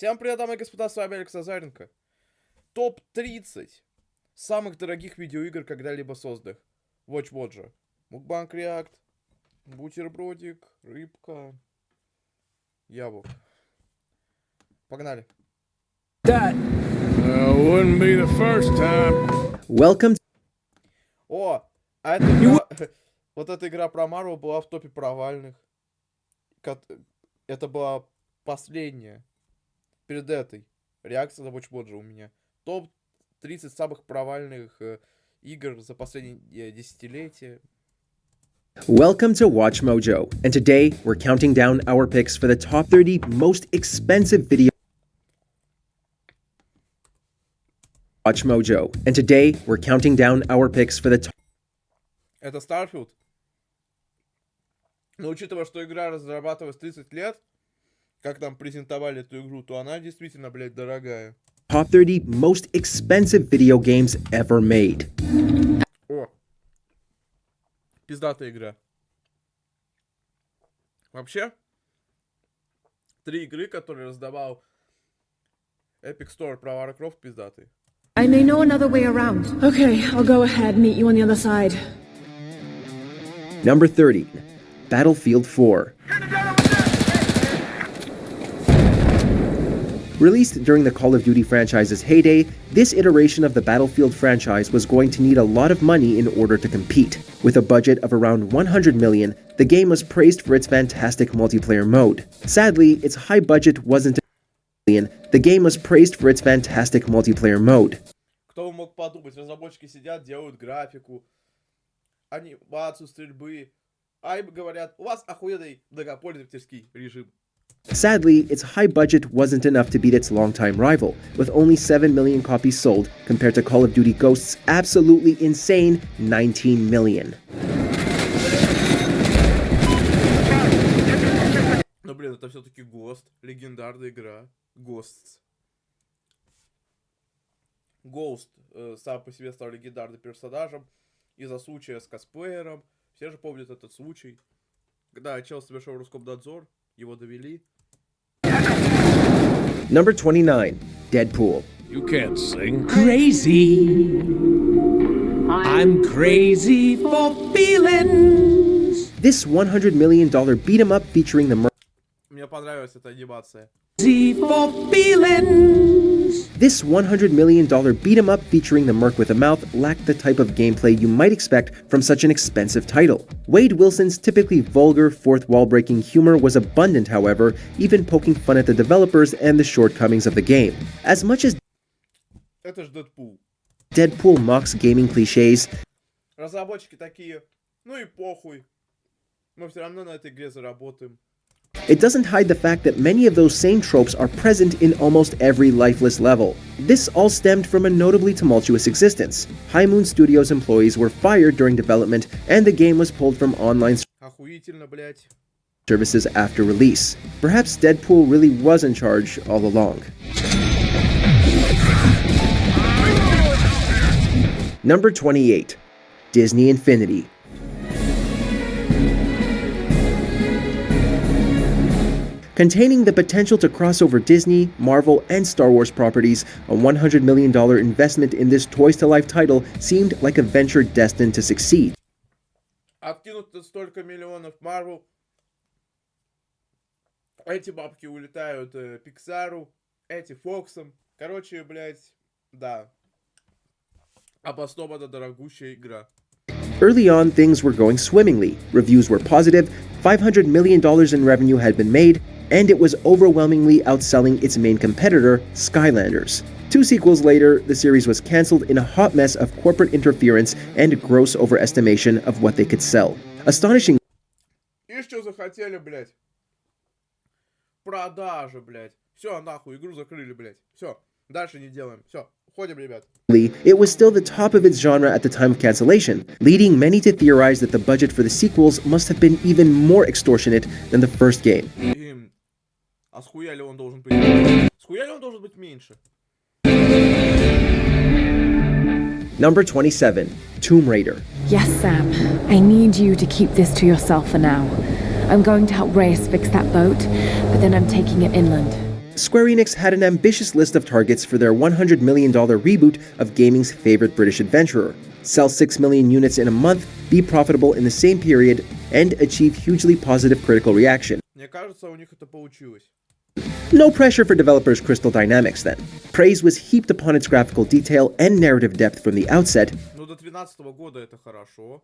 Всем привет, дамы и господа, с вами Алекс Азаренко. Топ-30 самых дорогих видеоигр, когда-либо созданных. Watch, мукбанг, Реакт, бутербродик, рыбка, яблок. Погнали. That wouldn't be the first time. Welcome. О, а эта игра, вот эта игра про Марвел была в топе провальных. Это была последняя. Перед этой. Реакция на Watch у меня. Топ-30 самых провальных игр за последние десятилетия. Welcome to Watch Mojo, and today we're counting down our picks for the top 30 most expensive video. Watch Mojo, and today we're counting down our picks for the top. Это Starfield. Но учитывая, что игра разрабатывалась 30 лет, как нам презентовали эту игру, то она действительно, блядь, дорогая. Top 30 most expensive video games ever made. О, пиздатая игра. Вообще, 3 игры, которые раздавал Epic Store про Лара Крофт, пиздатые. I may know another way around. Okay, I'll go ahead, meet you on the other side. Number 30, Battlefield 4. Released during the Call of Duty franchise's heyday, this iteration of the Battlefield franchise was going to need a lot of money in order to compete. With a budget of around 100 million, the game was praised for its fantastic multiplayer mode. Sadly, its high budget wasn't the game was praised for its fantastic multiplayer mode. Кто бы мог подумать, разработчики сидят, делают графику, анимацию, стрельбы, а им говорят, у вас охуенный многопользовательский режим. Sadly, its high budget wasn't enough to beat its longtime rival, with only 7 million copies sold compared to Call of Duty Ghost's absolutely insane 19 million. Но, блин, это все-таки Ghost, легендарная игра. Ghost сам по себе стал легендарным персонажем из-за случая с косплеером. Все же помнят этот случай. Когда чел совершил Роскомнадзор, его довели. Number 29, Deadpool. You can't sing. Crazy. I'm crazy for feelings. This $100 million beat-em-up featuring the Мне понравилась эта анимация. Crazy for feelings. This $100 million beat-em-up featuring the merc with a mouth lacked the type of gameplay you might expect from such an expensive title. Wade Wilson's typically vulgar, fourth-wall-breaking humor was abundant, however, even poking fun at the developers and the shortcomings of the game. As much as Это ж Дэдпул. Deadpool mocks gaming cliches, Разработчики такие, ну и похуй. Мы все равно на этой игре заработаем. it doesn't hide the fact that many of those same tropes are present in almost every lifeless level. This all stemmed from a notably tumultuous existence. High Moon Studios employees were fired during development, and the game was pulled from online Охуительно, блядь. services after release. Perhaps Deadpool really was in charge all along. Number 28, Disney Infinity. Containing the potential to cross over Disney, Marvel, and Star Wars properties, a $100 million investment in this Toys-to-Life title seemed like a venture destined to succeed. Откинут столько миллионов Марвел. Эти бабки улетают Пиксару, эти Фоксом. Короче, блядь, да. Обоснованно дорогущая игра. Early on, things were going swimmingly. Reviews were positive, $500 million in revenue had been made, and it was overwhelmingly outselling its main competitor, Skylanders. 2 sequels later, the series was cancelled in a hot mess of corporate interference and gross overestimation of what they could sell. Astonishing. И что захотели, блядь? Продажи, блядь. Все, нахуй, игру закрыли, блядь. Все, дальше не делаем. Все, уходим, ребят. It was still the top of its genre at the time of cancellation, leading many to theorize that the budget for the sequels must have been even more extortionate than the first game. А схуя ли он должен быть? Схуя ли он должен быть меньше? Number 27, Tomb Raider. Yes, Sam. I need you to keep this to yourself for now. I'm going to help Reyes fix that boat, but then I'm taking it inland. Square Enix had an ambitious list of targets for their $100 million reboot of gaming's favorite British adventurer. Sell 6 million units in a month, be profitable in the same period, and achieve hugely positive critical reaction. Мне кажется, у них это получилось. No pressure for developers Crystal Dynamics then. Praise was heaped upon its graphical detail and narrative depth from the outset, Ну, до 12-го года это хорошо.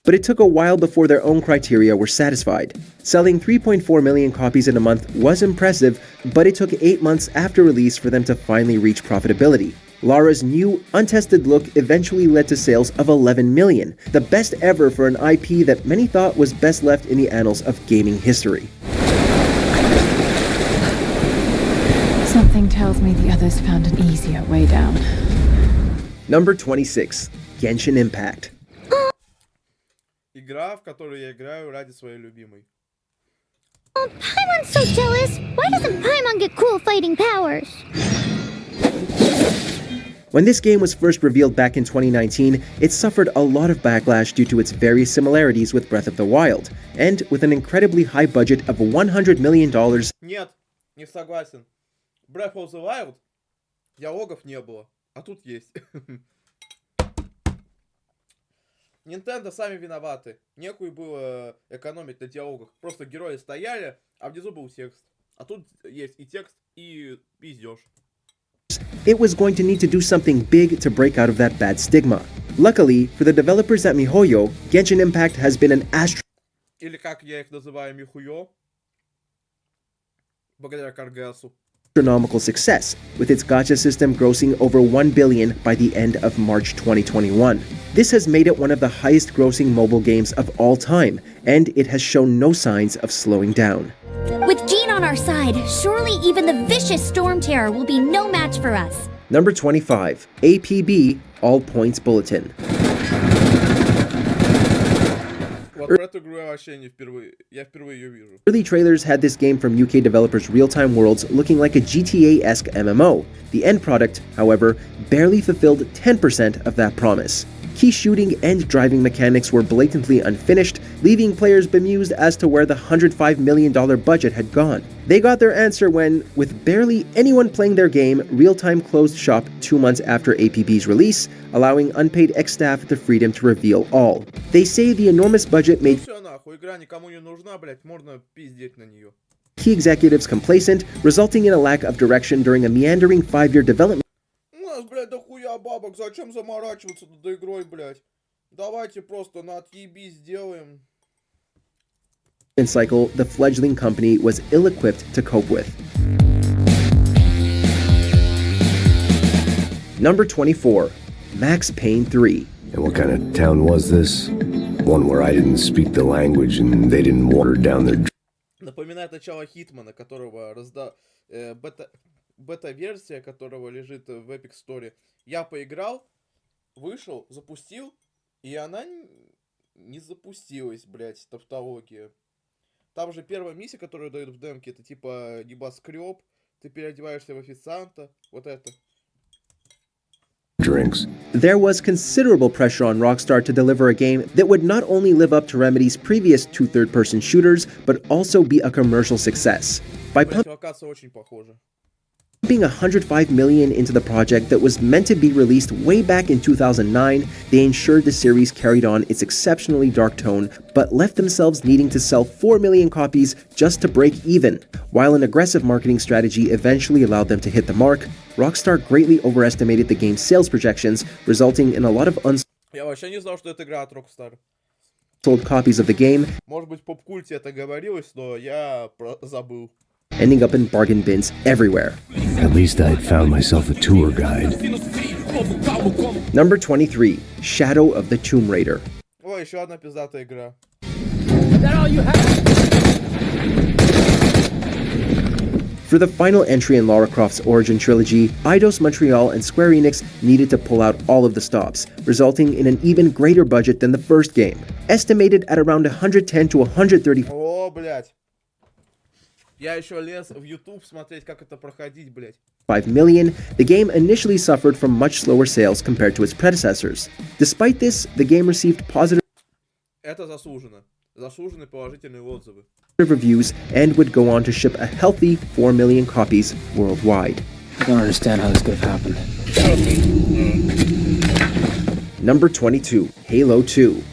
but it took a while before their own criteria were satisfied. Selling 3.4 million copies in a month was impressive, but it took 8 months after release for them to finally reach profitability. Lara's new, untested look eventually led to sales of 11 million, the best ever for an IP that many thought was best left in the annals of gaming history. Something tells me the others found an easier way down. Number 26. Genshin Impact. Игра, в которую я играю ради своей любимой. Oh, Paimon's so jealous. Why doesn't Paimon get cool fighting powers? When this game was first revealed back in 2019, it suffered a lot of backlash due to its various similarities with Breath of the Wild, and with an incredibly high budget of $100 million. Нет, не согласен. Breath of the Wild диалогов не было, а тут есть. Nintendo сами виноваты. Некую было экономить на диалогах. Просто герои стояли, а внизу был текст. А тут есть и текст, и пиздеж. It was going to need to do something big to break out of that bad stigma. Luckily, for the developers at MiHoYo, Genshin Impact has been an Или как я их называю, Михуё. Благодаря Каргасу. astronomical success, with its gacha system grossing over 1 billion by the end of March 2021. This has made it one of the highest grossing mobile games of all time, and it has shown no signs of slowing down. With Jean on our side, surely even the vicious Storm Terror will be no match for us. Number 25. APB All Points Bulletin. Вот про эту игру я вообще не впервые. Я впервые ее вижу. Early trailers had this game from UK developers Real-Time Worlds looking like a GTA-esque MMO. The end product, however, barely fulfilled 10% of that promise. Key shooting and driving mechanics were blatantly unfinished, leaving players bemused as to where the $105 million budget had gone. They got their answer when, with barely anyone playing their game, Real-Time closed shop 2 months after APB's release, allowing unpaid ex-staff the freedom to reveal all. They say the enormous budget made Все нахуй, игра никому не нужна, блять, можно пиздеть на нее. key executives complacent, resulting in a lack of direction during a meandering 5-year development У нас, блядь, дохуя бабок, зачем заморачиваться над игрой, блядь? Давайте просто на отъебись сделаем. cycle the fledgling company was ill-equipped to cope with. Number 24. Max Payne 3. And what kind of town was this? One where I didn't speak the language and they didn't water down their... Напоминает начало Хитмана, которого бета-версия которого лежит в Epic Store. Я поиграл, вышел, запустил, и она не запустилась, блядь, тавтология. Там же первая миссия, которую дают в демке, это типа небоскреб, ты переодеваешься в официанта, вот это. drinks. There was considerable pressure on Rockstar to deliver a game that would not only live up to Remedy's previous 2 third-person shooters, but also be a commercial success. By Блядь, локация очень похожа. pumping $105 million into the project that was meant to be released way back in 2009, they ensured the series carried on its exceptionally dark tone, but left themselves needing to sell 4 million copies just to break even. While an aggressive marketing strategy eventually allowed them to hit the mark, Rockstar greatly overestimated the game's sales projections, resulting in a lot of Я вообще не знал, что это игра от Rockstar. unsold copies of the game, Может быть, в поп-культе это говорилось, но я забыл. ending up in bargain bins everywhere. At least I'd found myself a tour guide. Number 23. Shadow of the Tomb Raider. О, еще одна пиздатая игра. For the final entry in Lara Croft's Origin trilogy, Eidos Montreal and Square Enix needed to pull out all of the stops, resulting in an even greater budget than the first game, estimated at around 110 to 130. О, блядь. Я еще лез в YouTube смотреть, как это проходить, блядь. 5 million, the game initially suffered from much slower sales compared to its predecessors. Despite this, the game received positive Это заслуженно. Заслуженные положительные отзывы. Reviews and would go on to ship a healthy 4 million copies worldwide. I don't understand how this could have happened. Number 22, Halo 2.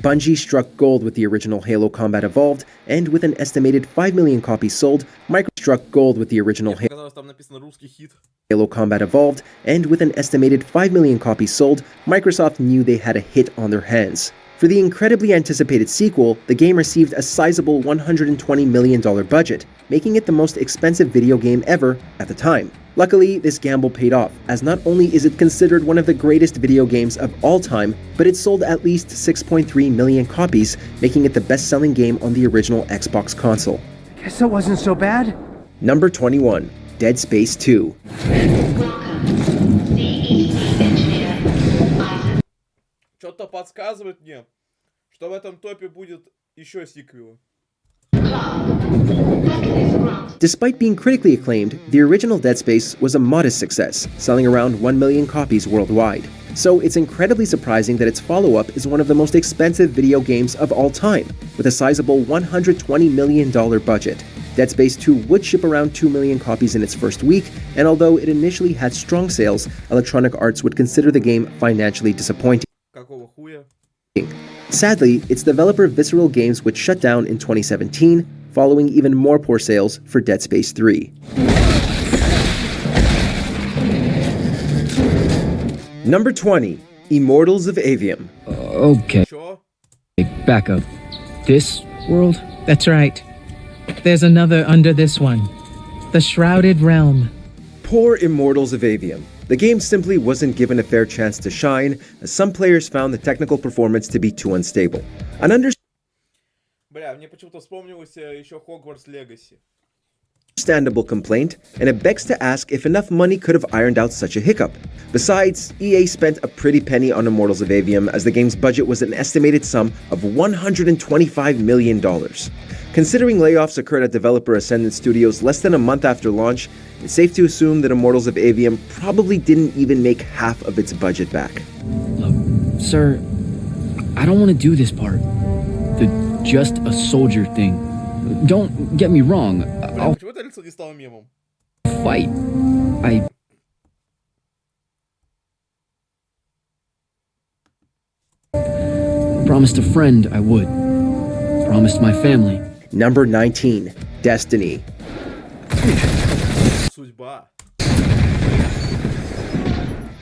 Bungie struck gold with the original Halo Combat Evolved, and with an estimated 5 million copies sold, Microsoft struck gold with the original Halo Combat Evolved, and with an estimated 5 million copies sold, Microsoft knew they had a hit on their hands. For the incredibly anticipated sequel, the game received a sizable $120 million budget, making it the most expensive video game ever at the time. Luckily, this gamble paid off, as not only is it considered one of the greatest video games of all time, but it sold at least 6.3 million copies, making it the best-selling game on the original Xbox console. Guess it wasn't so bad. Number 21, Dead Space 2. Что-то подсказывает мне, что в этом топе будет еще сиквел. Despite being critically acclaimed, the original Dead Space was a modest success, selling around 1 million copies worldwide. So it's incredibly surprising that its follow-up is one of the most expensive video games of all time, with a sizable $120 million budget. Dead Space 2 would ship around 2 million copies in its first week, and although it initially had strong sales, Electronic Arts would consider the game financially disappointing. Какого хуя? Sadly, its developer Visceral Games would shut down in 2017, following even more poor sales for Dead Space 3. Number 20, Immortals of Avium. Okay. Чё? Back up. This world? That's right. There's another under this one. The Shrouded Realm. Poor Immortals of Avium. The game simply wasn't given a fair chance to shine, as some players found the technical performance to be too unstable. An Бля, мне почему-то вспомнилось еще Hogwarts Legacy. understandable complaint, and it begs to ask if enough money could have ironed out such a hiccup. Besides, EA spent a pretty penny on Immortals of Avium, as the game's budget was an estimated sum of $125 million. Considering layoffs occurred at developer Ascendant Studios less than a month after launch, it's safe to assume that Immortals of Avium probably didn't even make half of its budget back. Look, sir, I don't want to do this part. The just a soldier thing. Don't get me wrong, I'll Почему это лицо не стало мемом? fight. I promised a friend I would. Promised my family. Number 19, Destiny. Судьба.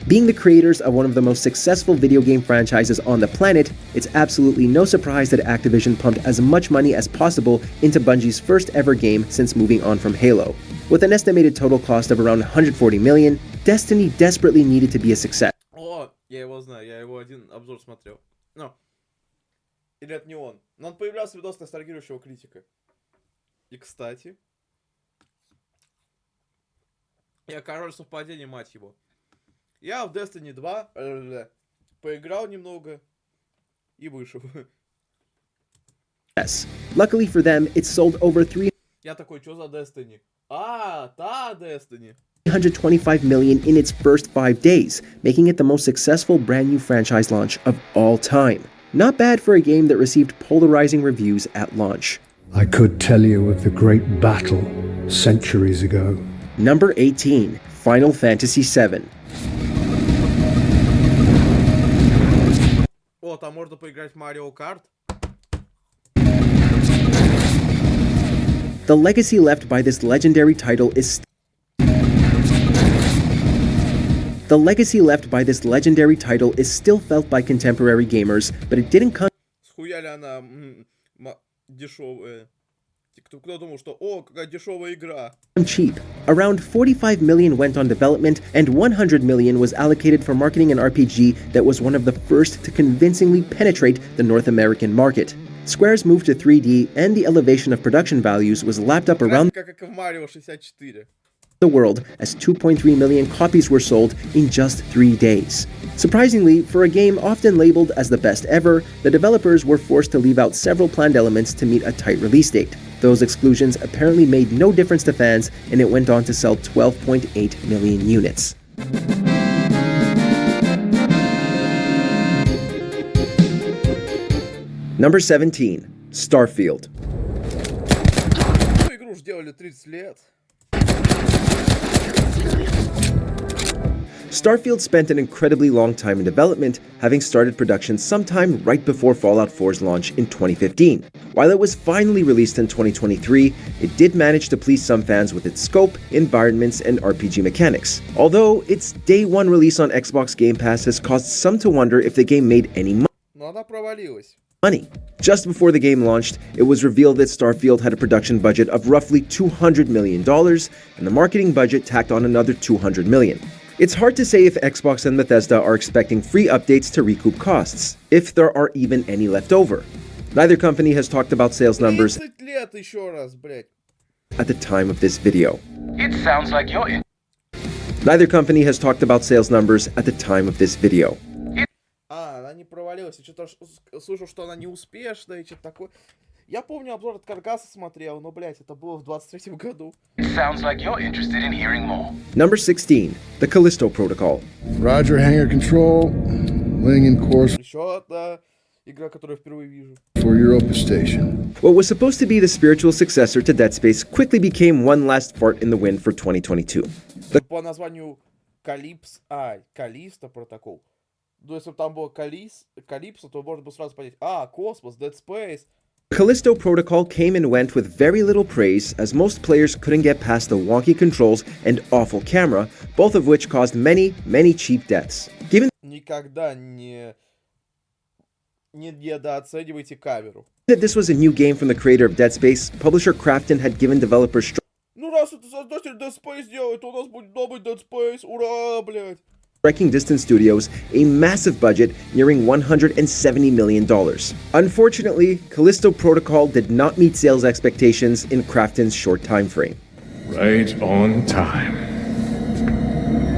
Being the creators of one of the most successful video game franchises on the planet, it's absolutely no surprise that Activision pumped as much money as possible into Bungie's first ever game since moving on from Halo. With an estimated total cost of around $140 million, Destiny desperately needed to be a success. О, я его знаю, я его один обзор смотрел. Ну, или это не он. Но он появлялся в видос ностальгирующего критика. И, кстати, я король совпадений, мать его. Я в Destiny 2 поиграл немного и вышел. Luckily for them, it sold over Я такой, что за Destiny? А, та Destiny. 325 million in its first 5 days, making it the most successful brand new franchise launch of all time. Not bad for a game that received polarizing reviews at launch. I could tell you of the great battle centuries ago. Number 18, Final Fantasy VII. О, там можно поиграть в Mario Kart. The legacy left by this legendary title is still felt by contemporary gamers, but it didn't come Схуя ли она дешевая? Кто думал, что о, какая дешевая игра? cheap. Around 45 million went on development, and 100 million was allocated for marketing an RPG that was one of the first to convincingly penetrate the North American market. Square's move to 3D and the elevation of production values was lapped up around Как в Mario 64. the world, as 2.3 million copies were sold in just 3 days. Surprisingly, for a game often labeled as the best ever, the developers were forced to leave out several planned elements to meet a tight release date. Those exclusions apparently made no difference to fans, and it went on to sell 12.8 million units. Number 17. Starfield. Ну, игру уж делали 30 лет. Starfield spent an incredibly long time in development, having started production sometime right before Fallout 4's launch in 2015. While it was finally released in 2023, it did manage to please some fans with its scope, environments, and RPG mechanics. Although its day one release on Xbox Game Pass has caused some to wonder if the game made any money. Just before the game launched, it was revealed that Starfield had a production budget of roughly $200 million, and the marketing budget tacked on another $200 million. It's hard to say if Xbox and Bethesda are expecting free updates to recoup costs, if there are even any left over. Neither company has talked about sales numbers at the time of this video. It sounds like you're in. Neither company has talked about sales numbers at the time of this video. Она не провалилась. Я что-то слышу, что она неуспешная и что-то такое. Я помню, обзор от Каргаса смотрел, но, блядь, это было в 23-м году. It sounds like you're interested in hearing more. Number 16. The Callisto Protocol. Roger, hangar control. Laying in course Еще одна игра, которую я впервые вижу. for Europa Station. What was supposed to be the spiritual successor to Dead Space quickly became one last fart in the wind for 2022. По названию Калисто протокол. Ну, если бы там было Калипсо, то можно было сразу понять, Космос, Dead Space. Callisto Protocol came and went with very little praise, as most players couldn't get past the wonky controls and awful camera, both of which caused many, many cheap deaths. Given Никогда не недооценивайте камеру. that this was a new game from the creator of Dead Space, publisher Krafton had given developers Ну, раз это создатель Dead Space делает, то у нас будет новый Dead Space. Ура, блядь. Striking Distance Studios a massive budget nearing $170 million. Unfortunately, Callisto Protocol did not meet sales expectations in Krafton's short time frame. Right on time.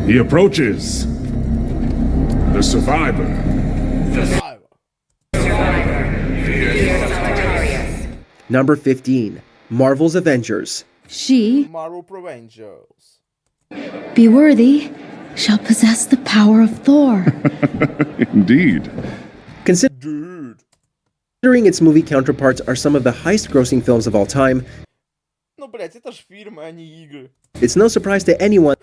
He approaches. The survivor. Number 15. Marvel's Avengers. She, Marvel Avengers. be worthy, shall possess the power of Thor. Indeed. Considering its movie counterparts are some of the highest-grossing films of all time, Ну, блядь, это ж фильмы, а не игры. it's no surprise to anyone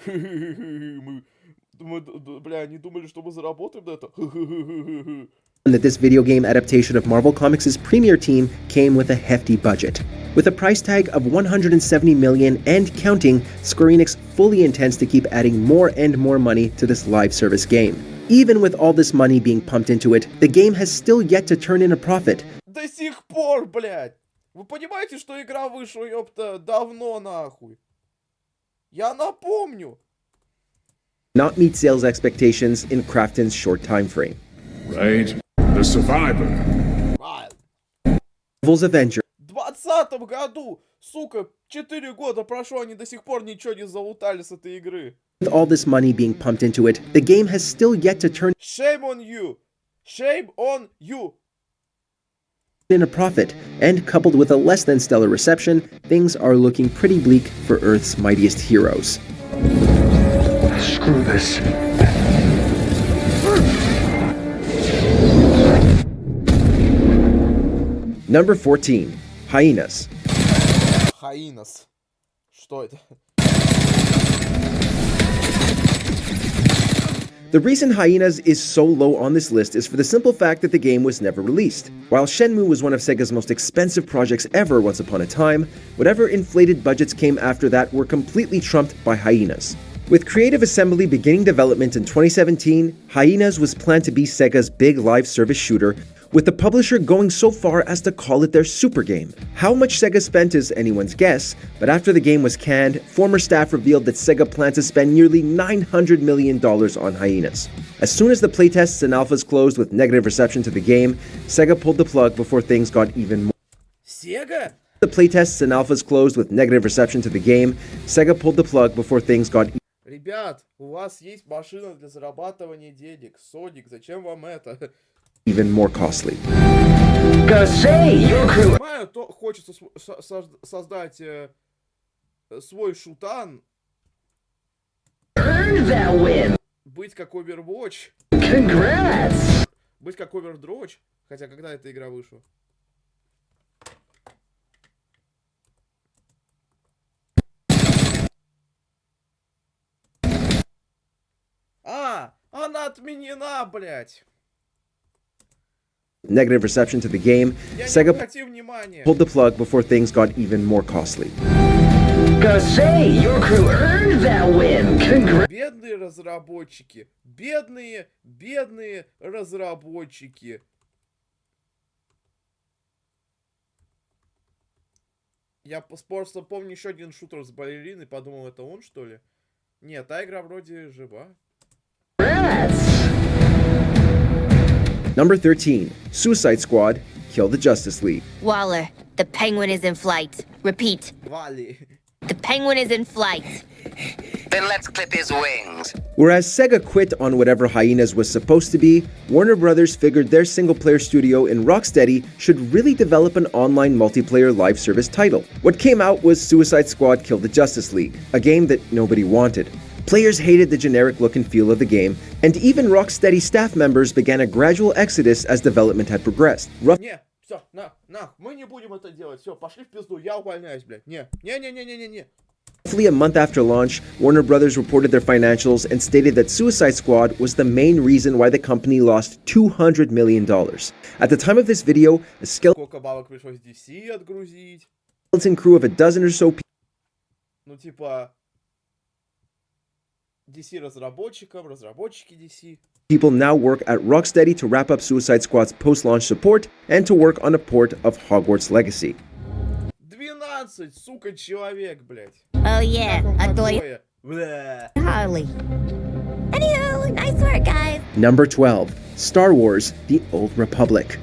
Бля, они думали, что мы заработаем на это. that this video game adaptation of Marvel Comics' premier team came with a hefty budget. With a price tag of $170 million and counting, Square Enix fully intends to keep adding more and more money to this live service game. Even with all this money being pumped into it, the game has still yet to turn in a profit. До сих пор, блядь. Вы понимаете, что игра вышла, ёпта, давно, нахуй? Я напомню. Not meet sales expectations in Krafton's short time frame. Right. The survivor. Marvel's Avengers. В 2020 году, сука, 4 года прошло, они до сих пор ничего не залутали с этой игры. With all this money being pumped into it, the game has still yet to turn Shame on you. Shame on you. in a profit, and coupled with a less than stellar reception, things are looking pretty bleak for Earth's mightiest heroes. Screw this. Number 14. Hyenas. Hyenas. Что это? The reason Hyenas is so low on this list is for the simple fact that the game was never released. While Shenmue was one of Sega's most expensive projects ever once upon a time, whatever inflated budgets came after that were completely trumped by Hyenas. With Creative Assembly beginning development in 2017, Hyenas was planned to be Sega's big live service shooter, with the publisher going so far as to call it their super game. How much Sega spent is anyone's guess, but after the game was canned, former staff revealed that Sega planned to spend nearly $900 million on Hyenas. As soon as the playtests and alphas closed with negative reception to the game, Sega pulled the plug before things got even more. Sega? The playtests and alphas closed with negative reception to the game, Sega pulled the plug before things got Ребят, у вас есть машина для зарабатывания денег. Соник, зачем вам это? even more costly. Понимаю, то хочется создать свой шутан. Быть как Overwatch. Быть как Overdroch. Хотя когда эта игра вышла? отменена, блядь. Negative reception to the game, Sega pulled the plug before things got even more costly. Say, your crew earned that win. Бедные разработчики. Бедные разработчики. Я просто помню еще один шутер с балериной, подумал, это он, что ли? Нет, та игра вроде жива. Number 13, Suicide Squad, Kill the Justice League. Waller, the penguin is in flight. Repeat. Вали. The penguin is in flight. Then let's clip his wings. Whereas Sega quit on whatever Hyenas was supposed to be, Warner Brothers figured their single-player studio in Rocksteady should really develop an online multiplayer live service title. What came out was Suicide Squad Kill the Justice League, a game that nobody wanted. Players hated the generic look and feel of the game, and even Rocksteady staff members began a gradual exodus as development had progressed. Не, все, мы не будем это делать, все, пошли в пизду, я увольняюсь, блядь, не. Roughly a month after launch, Warner Brothers reported their financials and stated that Suicide Squad was the main reason why the company lost $200 million. At the time of this video, a Сколько бабок пришлось DC отгрузить? skeleton crew of a dozen or so Ну, типа... DC разработчики DC. people now work at Rocksteady to wrap up Suicide Squad's post-launch support and to work on a port of Hogwarts Legacy. 12, сука, человек, блядь. Oh yeah, Adolfha. Harley. Anywho, nice work, guys. Number 12, Star Wars: The Old Republic.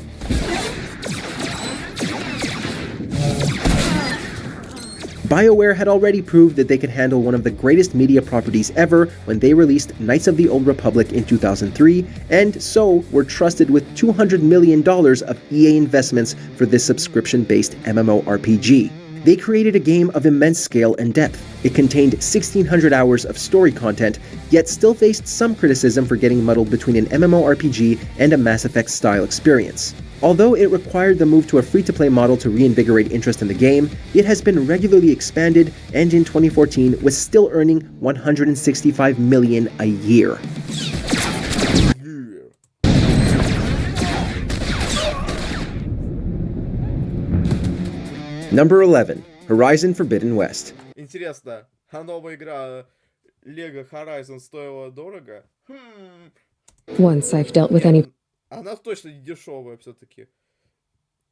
BioWare had already proved that they could handle one of the greatest media properties ever when they released Knights of the Old Republic in 2003, and so were trusted with $200 million of EA investments for this subscription-based MMORPG. They created a game of immense scale and depth. It contained 1,600 hours of story content, yet still faced some criticism for getting muddled between an MMORPG and a Mass Effect-style experience. Although it required the move to a free-to-play model to reinvigorate interest in the game, it has been regularly expanded and in 2014 was still earning $165 million a year. Number 11, Horizon Forbidden West. Интересно, а новая игра Lego Horizon стоила дорого? Once I've dealt with any... Она точно не дешевая все-таки.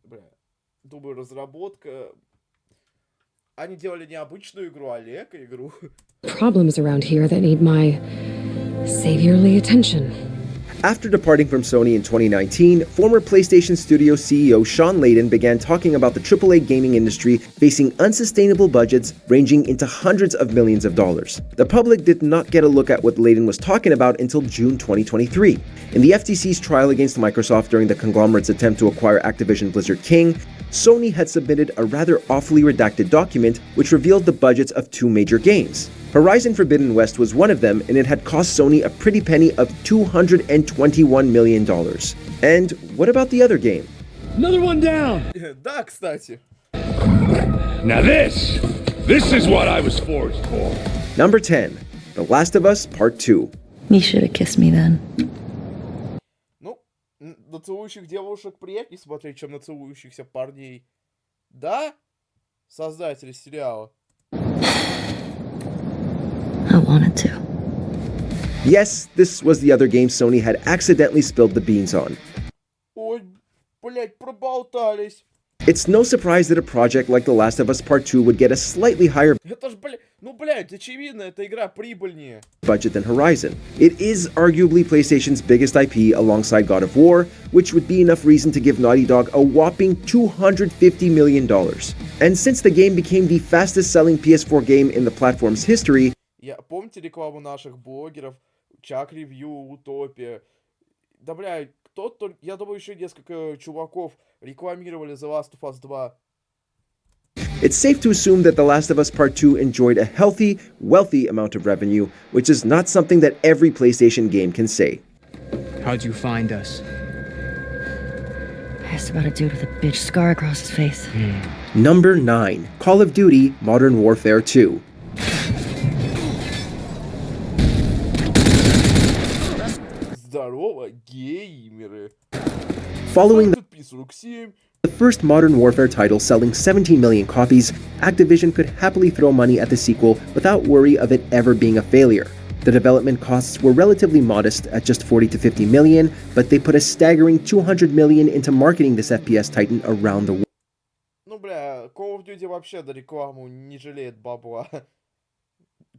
Бля, думаю, разработка... Они делали не обычную игру, а Lego-игру. problems around here that need my saviorly attention. After departing from Sony in 2019, former PlayStation Studio CEO Sean Layden began talking about the AAA gaming industry facing unsustainable budgets ranging into hundreds of millions of dollars. The public did not get a look at what Layden was talking about until June 2023. In the FTC's trial against Microsoft during the conglomerate's attempt to acquire Activision Blizzard King, Sony had submitted a rather awfully redacted document which revealed the budgets of two major games. Horizon Forbidden West was one of them, and it had cost Sony a pretty penny of $221 million. And what about the other game? Another one down! Да, кстати. Now this is what I was forged for. Number 10, The Last of Us Part 2. You should have kissed me then. Ну, на целующих девушек приятнее смотреть, чем на целующихся парней. Да? Создатели сериала. I wanted to. Yes, this was the other game Sony had accidentally spilled the beans on. Ой, блять, проболтались. It's no surprise that a project like The Last of Us Part 2 would get a slightly higher Это ж, блять, очевидно, эта игра прибыльнее. budget than Horizon. It is arguably PlayStation's biggest IP alongside God of War, which would be enough reason to give Naughty Dog a whopping $250 million. And since the game became the fastest-selling PS4 game in the platform's history, Помните рекламу наших блогеров? Чак Ревью, Утопия. Да, блядь, кто-то... Я думаю, еще несколько чуваков рекламировали The Last of Us 2. it's safe to assume that The Last of Us Part 2 enjoyed a healthy, wealthy amount of revenue, which is not something that every PlayStation game can say. How'd you find us? Asked about a dude with a bitch scar across his face. Number 9, Call of Duty Modern Warfare 2. Геймеры. Following the first Modern Warfare title selling 17 million copies, Activision could happily throw money at the sequel without worry of it ever being a failure. The development costs were relatively modest at just 40 to 50 million, but they put a staggering 200 million into marketing this FPS titan around the world. Ну, бля, Call of Duty вообще до рекламу не жалеет бабла.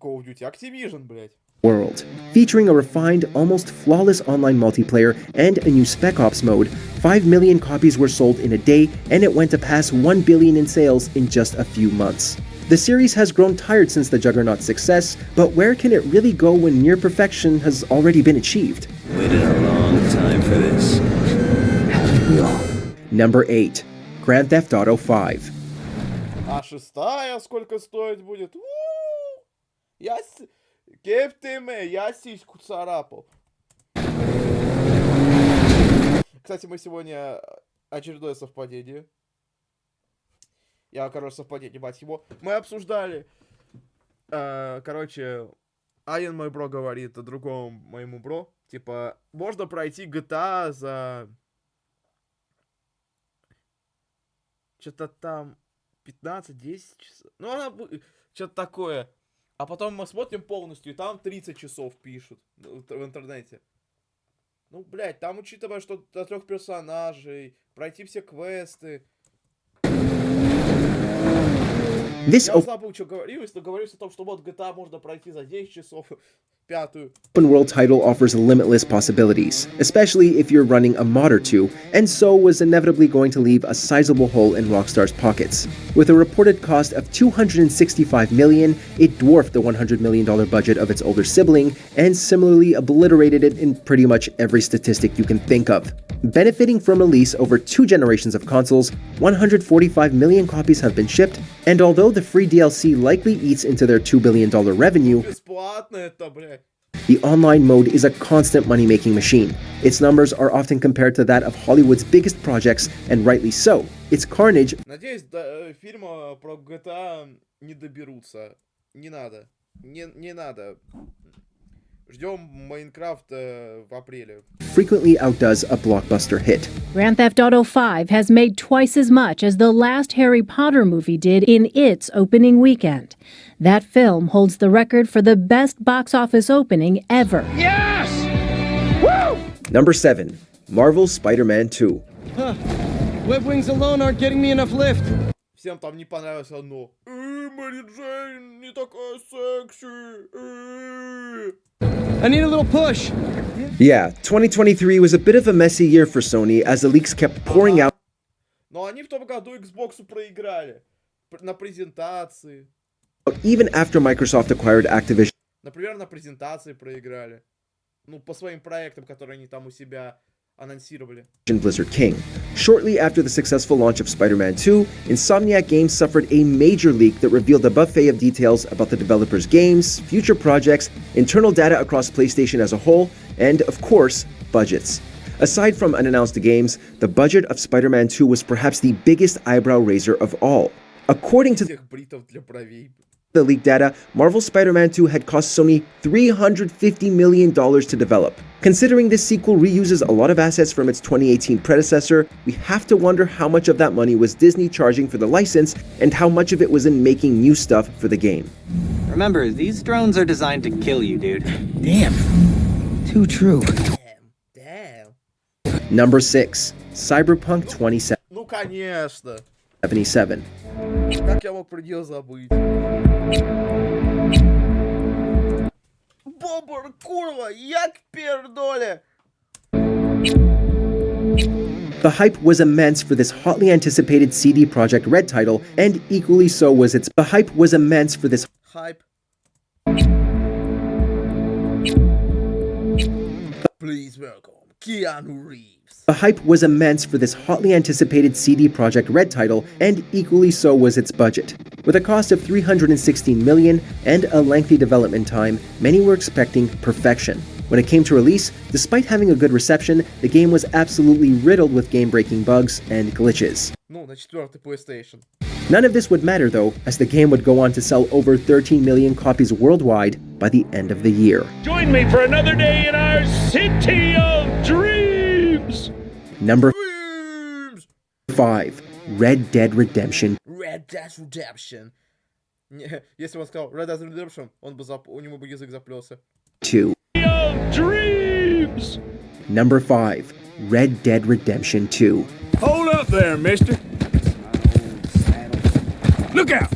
Call of Duty Activision, блядь. World. Featuring a refined, almost flawless online multiplayer and a new Spec Ops mode, 5 million copies were sold in a day, and it went to pass 1 billion in sales in just a few months. The series has grown tired since the Juggernaut's success, but where can it really go when near perfection has already been achieved? Waited a long time for this. Haven't we all? Number 8. Grand Theft Auto 5. А шестая сколько стоить будет? Кептиме, я сиську царапал. Кстати, мы сегодня очередное совпадение. Совпадение, мать его. Мы обсуждали. Один мой бро говорит другому моему бро. Типа, можно пройти GTA за... Что-то там 15-10 часов. Ну, она... Что-то такое. А потом мы смотрим полностью, и там 30 часов пишут в интернете. Ну, блядь, там, учитывая, что до 3 персонажей, пройти все квесты. Я забыл, что говорилось, но говорилось о том, что вот GTA можно пройти за 10 часов, пятую. Open world title offers limitless possibilities, especially if you're running a mod or two, and so was inevitably going to leave a sizable hole in Rockstar's pockets. With a reported cost of $265 million, it dwarfed the $100 million budget of its older sibling, and similarly obliterated it in pretty much every statistic you can think of. Benefiting from release over 2 generations of consoles, 145 million copies have been shipped, and although the free DLC likely eats into their $2 billion revenue, the online mode is a constant money-making machine. Its numbers are often compared to that of Hollywood's biggest projects, and rightly so. Its carnage... Надеюсь, фильма про GTA не доберутся. Не надо. Не надо. Ждем Майнкрафт в апреле. Frequently outdoes a blockbuster hit. Grand Theft Auto 5 has made twice as much as the last Harry Potter movie did in its opening weekend. That film holds the record for the best box office opening ever. Yes! Woo! Number 7. Marvel's Spider-Man 2. Web wings alone aren't getting me enough lift. Всем там не понравилось одно. Мэри Джейн не такая секси. I need a little push. Yeah, 2023 was a bit of a messy year for Sony as the leaks kept pouring out. Но они в том году Xbox'у проиграли на презентации. Even after Microsoft acquired Activision. Например, на презентации проиграли. Ну, по своим проектам, которые они там у себя анонсировали. Blizzard King. Shortly after the successful launch of Spider-Man 2, Insomniac Games suffered a major leak that revealed a buffet of details about the developer's games, future projects, internal data across PlayStation as a whole, and, of course, budgets. Aside from unannounced games, the budget of Spider-Man 2 was perhaps the biggest eyebrow raiser of all. According to the leaked data, Marvel's Spider-Man 2 had cost Sony $350 million to develop. Considering this sequel reuses a lot of assets from its 2018 predecessor, we have to wonder how much of that money was Disney charging for the license and how much of it was in making new stuff for the game. Remember, these drones are designed to kill you, dude. Damn. Too true. Damn. Number 6. Cyberpunk 2077. Ну, конечно. 77. Как я мог про нее забыть? Бобр, курва, як пердоле! The hype was immense for this hotly anticipated CD Projekt Red title, and equally so was its... The hype was immense for this... Hype. Please welcome Keanu Reeves. The hype was immense for this hotly anticipated CD Projekt Red title, and equally so was its budget. With a cost of $316 million and a lengthy development time, many were expecting perfection. When it came to release, despite having a good reception, the game was absolutely riddled with game-breaking bugs and glitches. Ну, на 4-й PlayStation. None of this would matter though, as the game would go on to sell over 13 million copies worldwide by the end of the year. Join me for another day in our city of dreams! Number 5. Red Dead Redemption. Red Dead Redemption. Если бы он сказал Red Dead Redemption, у него бы язык заплелся. 2. Dreams! Number 5. Red Dead Redemption 2. Hold up there, mister. Look out!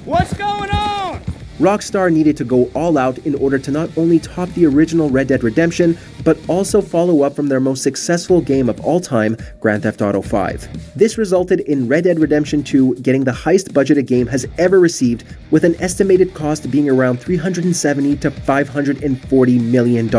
What's going on? Rockstar needed to go all out in order to not only top the original Red Dead Redemption, but also follow up from their most successful game of all time, Grand Theft Auto V. This resulted in Red Dead Redemption 2 getting the highest budget a game has ever received, with an estimated cost being around $370 to $540 million.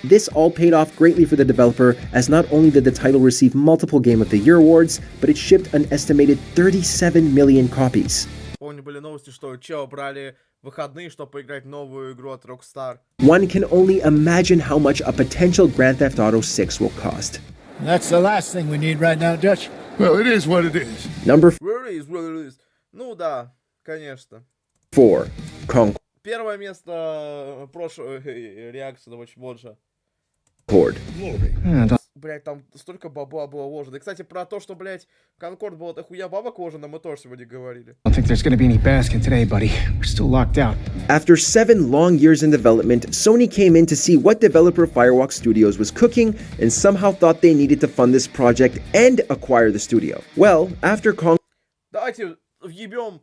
This all paid off greatly for the developer, as not only did the title receive multiple Game of the Year awards, but it shipped an estimated 37 million copies. Помню, были новости, что чел брали выходные, чтобы поиграть в новую игру от Rockstar. One can only imagine how much a potential Grand Theft Auto 6 will cost. That's the last thing we need right now, Dutch. Well, it is what it is. Number Where it is. Ну да, конечно. 4. Concord. Первое место прошлой реакции, да, очень больше. Блять, там столько бабла было вложено. И, кстати, про то, что, блять, Конкорд было дохуя бабок вложено, мы тоже сегодня говорили. I don't think there's gonna be any basking today, buddy. We're still locked out. After 7 long years in development, Sony came in to see what developer Firewalk Studios was cooking and somehow thought they needed to fund this project and acquire the studio. Well, after Давайте въебем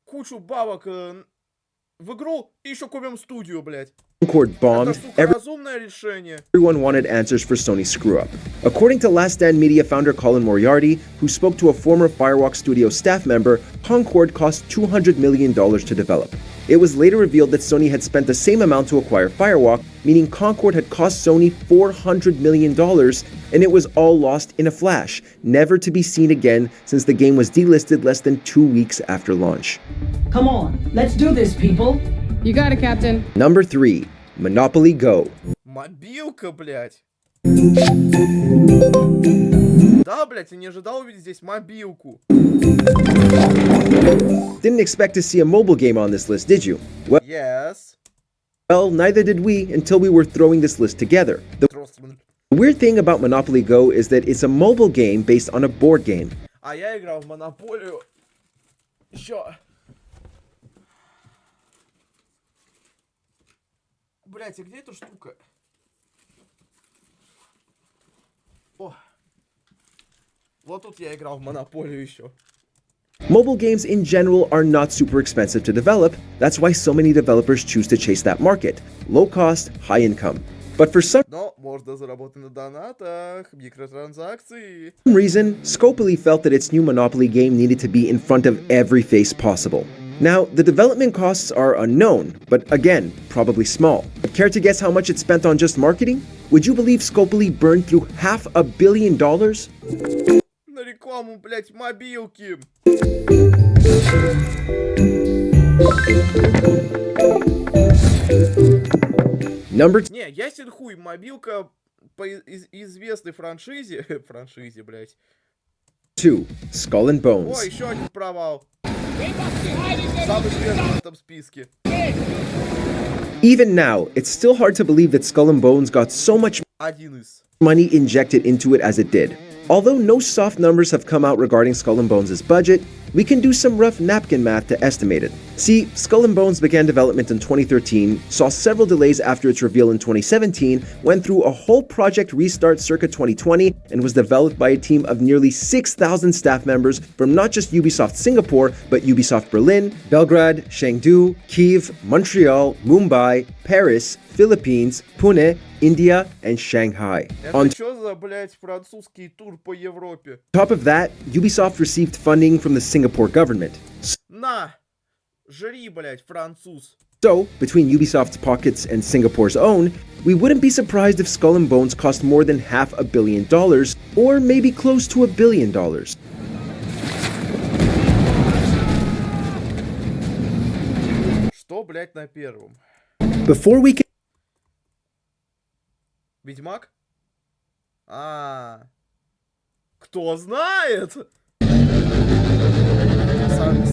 кучу бабок в игру и еще купим студию, блять. Concord bombed, everyone wanted answers for Sony's screw-up. According to Last Stand Media founder Colin Moriarty, who spoke to a former Firewalk Studios staff member, Concord cost $200 million to develop. It was later revealed that Sony had spent the same amount to acquire Firewalk, meaning Concord had cost Sony $400 million, and it was all lost in a flash, never to be seen again since the game was delisted less than 2 weeks after launch. Come on, let's do this, people. You got it, Captain. Number 3. Monopoly Go. Мобилка, блядь. Да, блядь, я не ожидал увидеть здесь мобилку. Didn't expect to see a mobile game on this list, did you? Well, yes. Well, neither did we until we were throwing this list together. The weird thing about Monopoly Go is that it's a mobile game based on a board game. А я играл в Монополию еще... Блять, а где эта штука? О. Вот тут я играл в Монополию еще. Mobile games in general are not super expensive to develop. That's why so many developers choose to chase that market. Low cost, high income. But for some можно заработать на донатах, микротранзакции. reason, Scopely felt that its new Monopoly game needed to be in front of every face possible. Now, the development costs are unknown, but again, probably small. But care to guess how much it spent on just marketing? Would you believe Scopely burned through $500 million? На рекламу, блять, мобилки. Не, ясен хуй, мобилка по известной франшизе, блять. 2. Skull and Bones. О, еще один провал. Самый свежий в этом списке. Even now, it's still hard to believe that Skull and Bones got so much money injected into it as it did. Although no soft numbers have come out regarding Skull and Bones' budget, we can do some rough napkin math to estimate it. See, Skull and Bones began development in 2013, saw several delays after its reveal in 2017, went through a whole project restart circa 2020, and was developed by a team of nearly 6,000 staff members from not just Ubisoft Singapore, but Ubisoft Berlin, Belgrade, Chengdu, Kyiv, Montreal, Mumbai, Paris, Philippines, Pune, India, and Shanghai. On top of that, Ubisoft received funding from the Singapore government. So, between Ubisoft's pockets and Singapore's own, we wouldn't be surprised if Skull and Bones cost more than $500 million, or maybe close to $1 billion. Что, блять, на первом? Before we can... Ведьмак? Кто знает?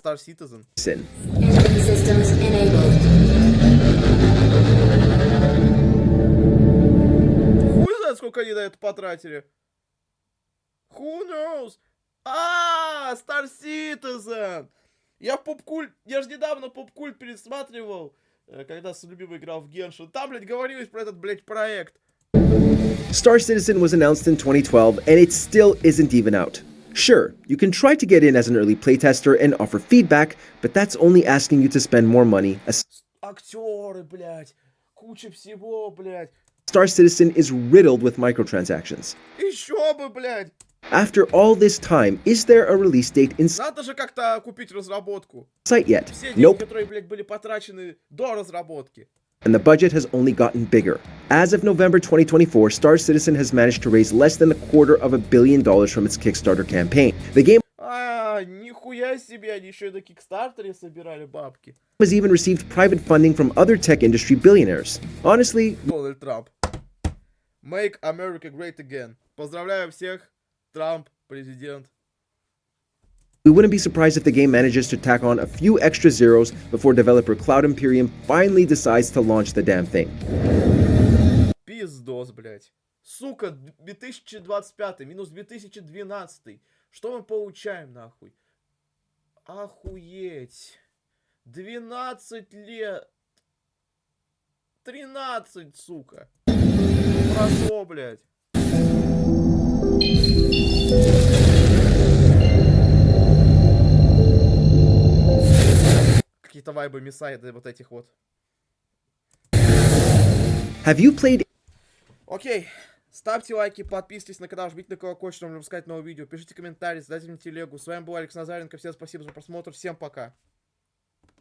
Star Citizen. Engine systems enabled. Хуй знает, сколько они на это потратили. Who knows? Star Citizen! Я же недавно поп-культ пересматривал, когда с любимой играл в Геншин. Там, блядь, говорилось про этот, блядь, проект. Star Citizen was announced in 2012, and it still isn't even out. Sure, you can try to get in as an early playtester and offer feedback, but that's only asking you to spend more money. Актеры, блядь, куча всего, блядь. Star Citizen is riddled with microtransactions. Еще бы, блядь. After all this time, is there a release date in Надо же как-то купить разработку. Sight yet? Все деньги, Nope. которые, блядь, были потрачены до разработки. And the budget has only gotten bigger. As of November 2024, Star Citizen has managed to raise less than $250 million from its Kickstarter campaign. The game Нихуя себе, они еще и на Кикстартере собирали бабки. has even received private funding from other tech industry billionaires. Honestly, Дональд Трамп. Make America Great Again. Поздравляю всех, Трамп, президент. we wouldn't be surprised if the game manages to tack on a few extra zeros before developer Cloud Imperium finally decides to launch the damn thing. Пиздос, блядь. Сука, 2025, минус 2012. Что мы получаем, нахуй? Охуеть. 12 лет. 13, сука. Прошло, блядь. Какие-то вайбы Мисайды вот этих вот. Have you played... Окей. Ставьте лайки, подписывайтесь на канал, жмите на колокольчик, чтобы не пропускать новые видео. Пишите комментарии, задайте мне телегу. С вами был Алекс Назаренко. Всем спасибо за просмотр. Всем пока.